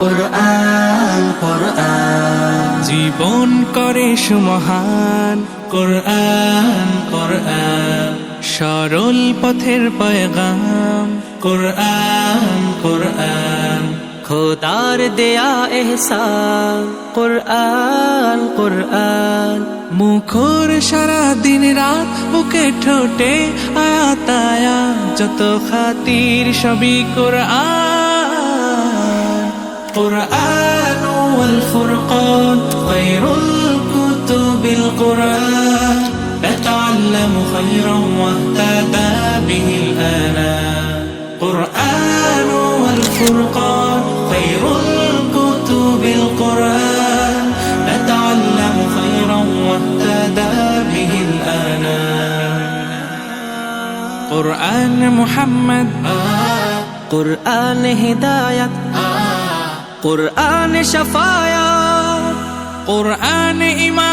কুরআন কুরআন জীবন করে সুমহান। কুরআন কুরআন সরল পথের পয়গাম। কুরআন কুরআন খোদার দেয়া এহসান। কুরআন কুরআন মুখর সারা দিন রাত, বুকে ঠোঁটে আয়াত আয়াত, যত খাতির সবই কুরআন। কুরআন ওয়াল ফুরকান খায়রুল কুতুবিল কুরআন, নাতাআল্লামু খায়রান ওয়াহতাদা বিহিল আনাম। কুরআন ওয়াল ফুরকান খায়রুল কুতুবিল কুরআন, নাতাআল্লামু খায়রান ওয়াহতাদা বিহিল আনাম। কুরআন মুহাম্মদ, কুরআন হিদায়াত, কুরআন শাফায়াত, কুরআন ঈমান।